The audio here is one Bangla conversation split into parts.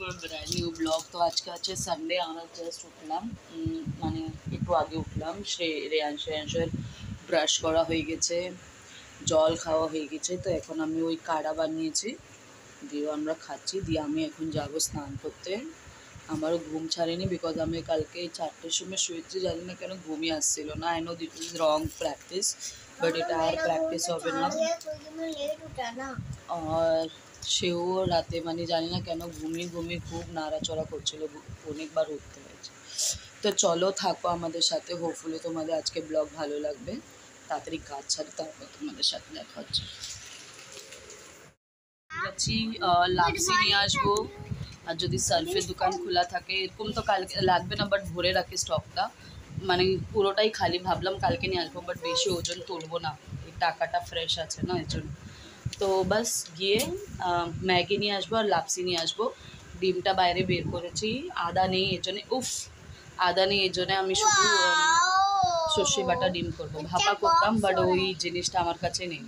Brand new blog. তো আজকে আছে সানডে, আমরা জাস্ট উঠলাম, মানে একটু আগে উঠলাম। রেয়াংশের ব্রাশ করা হয়ে গেছে, জল খাওয়া হয়ে গেছে। তো এখন আমি ওই কাড়া বানিয়েছি, দিয়ে আমরা খাচ্ছি। দিয়ে আমি এখন যাব স্নান করতে। আমারও ঘুম ছাড়েনি, বিকজ আমি কালকে 4টের সময় শুয়েছি, জানি না কেন ঘুমই আসছিল না। I know this is wrong practice, but এটা আর প্র্যাকটিস হবে না। আর সেও রাতে মানে জানি না কেন ঘুমিয়ে খুব নাড়াচড়া করছিল, অনেকবার উঠতে হয়েছে। তো চলো থাকো আমাদের সাথে, হোপফুলি তোমাদের আজকে ব্লগ ভালো লাগবে। তাড়াতাড়ি কাজ ছাড়ি, তারপর তোমাদের সাথে দেখা হচ্ছে। যাচ্ছি লাপসি নিয়ে আসবো, আর যদি সার্ফের দোকান খোলা থাকে, এরকম তো কালকে লাগবে না, বাট ভরে রাখি স্টকটা, মানে পুরোটাই খালি। ভাবলাম কালকে নিয়ে আসবো, বাট বেশি ওজন তুলবো না, এই টাকাটা ফ্রেশ আছে না, এর জন্য। তো বাস গিয়ে ম্যাগি নিয়ে আসবো আর লাপসি নিয়ে আসবো। ডিমটা বাইরে বের করেছি, আদা নেই এর জন্যে, আদা নেই এর জন্যে আমি শুধু সর্ষে বাটা ডিম করবো। ভাপা করতাম, বাট ওই জিনিসটা আমার কাছে নেই।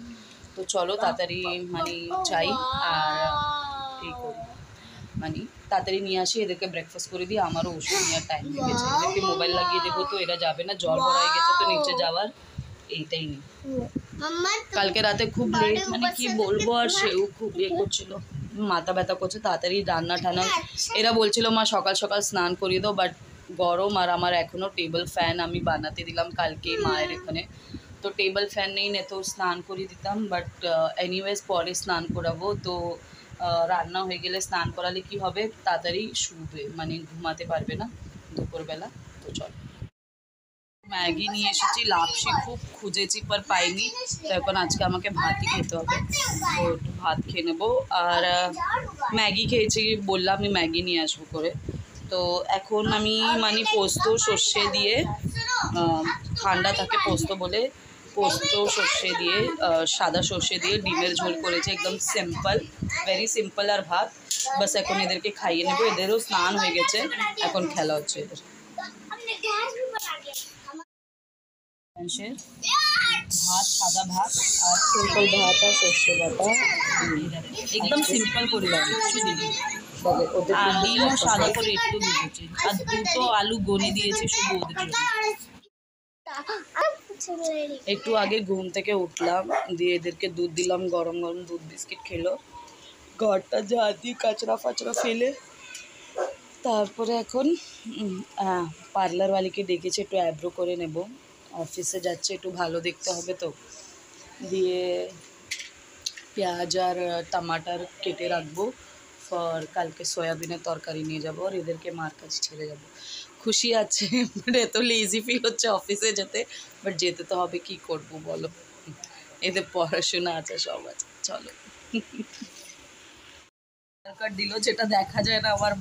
তো চলো তাড়াতাড়ি মানে চাই আর এই করি, মানে তাড়াতাড়ি নিয়ে আসি, এদেরকে ব্রেকফাস্ট করে দিই। আমারও ওষুধ নেওয়ার টাইম হয়ে গেছে, এদেরকে মোবাইল লাগিয়ে দেবো, তো এরা যাবে না, জল ভরা হয়ে গেছে, তো নিচে যাওয়ার এইটাই নেই। কালকে রাতে খুব লেট, মানে কি বলবো, আর সেও খুব করছিল, মাথা ব্যথা করছে, তাড়াতাড়ি রান্না টান্না। এরা বলছিল মা সকাল সকাল স্নান করিয়ে দাও, বাট গরম, আর আমার এখনও টেবিল ফ্যান আমি বানাতে দিলাম কালকে মায়ের এখানে, তো টেবিল ফ্যান নেই, না তো স্নান করিয়ে দিতাম। বাট এনিওয়েজ পরে স্নান করাবো, তো রান্না হয়ে গেলে স্নান করালে কি হবে, তাড়াতাড়ি শুবে, মানে ঘুমাতে পারবে না দুপুরবেলা। তো চলো ম্যাগি নিয়ে এসেছি, লাপসি খুব খুঁজেছি পর পাইনি, তো এখন আজকে আমাকে ভাতই খেতে হবে, তো একটু ভাত খেয়ে নেবো। আর ম্যাগি খেয়েছি, বললাম আমি ম্যাগি নিয়ে আসবো করে। তো এখন আমি মানে পোস্ত সর্ষে দিয়ে, ঠান্ডা থাকে পোস্ত বলে, পোস্ত সর্ষে দিয়ে, সাদা সর্ষে দিয়ে ডিমের ঝোল করেছে, একদম সিম্পল, ভেরি সিম্পল। আর ভাত, বাস এখন এদেরকে খাইয়ে নেবো, এদেরও স্নান হয়ে গেছে, এখন খেলা হচ্ছে এদের। ভাত, সাদা ভাত, আর সিম্পল ভাত আর সর্ষে বাটা, একদম সিম্পল করে কিচ্ছু দিই, আর ডিমও সাদা করে একটু দিয়েছি, আর দুটো আলু গনে দিয়েছি শুধু ওদের জন্য। একটু আগে ঘুম থেকে উঠলাম, দিয়ে এদেরকে দুধ দিলাম, গরম গরম দুধ, বিস্কিট খেলো, ঘরটা যা দিয়ে কাচড়া ফাচড়া ফেলে। তারপরে এখন পার্লারওয়ালিকে ডেকেছে, একটু আইব্রো করে নেব, অফিসে যাচ্ছে, একটু ভালো দেখতে হবে, তো দিয়ে পেঁয়াজ আর টমাটার কেটে রাখবো, ফর কালকে সয়াবিনের তরকারি নিয়ে যাবো, আর এদেরকে মার কাছে ছেড়ে যাবো। খুশি আছে, বাট এত লেজি ফিল হচ্ছে অফিসে যেতে, বাট যেতে তো হবে, কি করব বলো, এদের পড়াশোনা আছে, সব আছে। চলো কাট দিল, যেটা দেখা যায় না আমার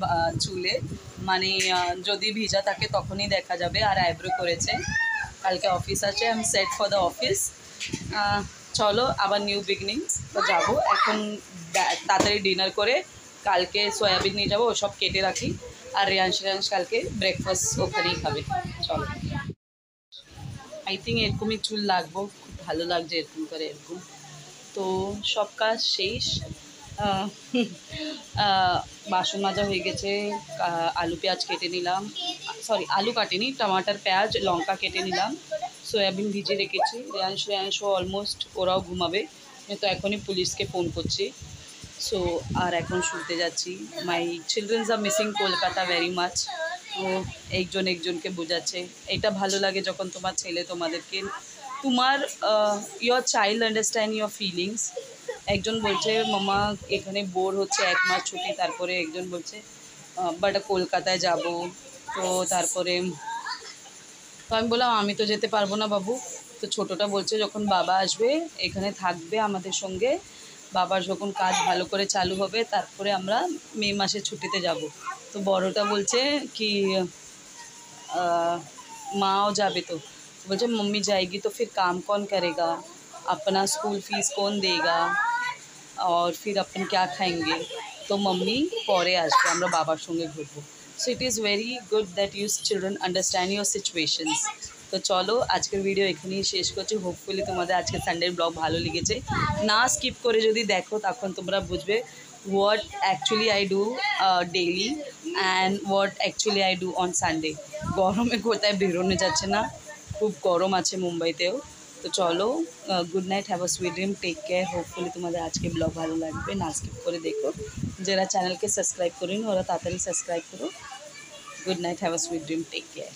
চুলে, মানে যদি ভিজা থাকে তখনই দেখা যাবে। আর আইব্রো করেছে, কালকে অফিস আছে, I am set for the office. চলো আবার নিউ বিগিনিংস, তো যাবো এখন, তাড়াতাড়ি ডিনার করে কালকে সয়াবিন নিয়ে যাবো, ওসব কেটে রাখি। আর রেয়াংশ কালকে ব্রেকফাস্ট ওখানেই খাবে। চলো, আই থিঙ্ক এরকমই চুল লাগবো, খুব ভালো লাগছে এরকম করে, এরকম। তো সব কাজ শেষ, বাসন মাজা হয়ে গেছে, আলু পেঁয়াজ কেটে নিলাম, সরি আলু কাটিনি, টমাটার পেঁয়াজ লঙ্কা কেটে নিলাম, সয়াবিন ভিজিয়ে রেখেছি। রেয়াংশ অলমোস্ট ওরাও ঘুমাবে, তো এখনই পুলিশকে ফোন করছি। সো আর এখন শুনতে যাচ্ছি। মাই চিলড্রেন্স আর মিসিং কলকাতা ভেরি মাচ। তো একজনকে বোঝাচ্ছে, এটা ভালো লাগে যখন তোমার ছেলে তোমাদেরকে, তোমার your child understand your feelings. একজন বলছে মামা এখানে বোর হচ্ছে, 1 মাস ছুটি, তারপরে একজন বলছে বাট কলকাতায় যাব। তো তারপরে তো আমি বললাম আমি তো যেতে পারবো না বাবু। তো ছোটোটা বলছে যখন বাবা আসবে এখানে থাকবে আমাদের সঙ্গে, বাবার যখন কাজ ভালো করে চালু হবে তারপরে আমরা মে মাসে ছুটিতে যাব। তো বড়টা বলছে কি माँ जाबे तो बोलते मम्मी जाएगी तो फिर काम कौन करेगा, अपना स्कूल फीस कौन देगा, और फिर अपन क्या खाएंगे। तो मम्मी পরে আসবে, আমরা বাবার সঙ্গে ঘুরবো। So it is very good that you children understand your situations. তো চলো আজকের ভিডিও এখানেই শেষ করছি। হোপফুলি তোমাদের আজকে সানডের ব্লগ ভালো লেগেছে, না স্কিপ করে যদি দেখো তখন তোমরা বুঝবে what actually I do daily and what actually I do on Sunday. গরমে কোথায় বেরোনো যাচ্ছে না, খুব গরম আছে মুম্বাইতেও। তো চলো, good night, have a sweet dream, take care. Hopefully তোমাদের আজকে ব্লগ ভালো লাগবে, না স্কিপ করে দেখো। যারা চ্যানেলকে সাবস্ক্রাইব করিনি ওরা তাড়াতাড়ি সাবস্ক্রাইব করো। Good night, have a sweet dream, take care.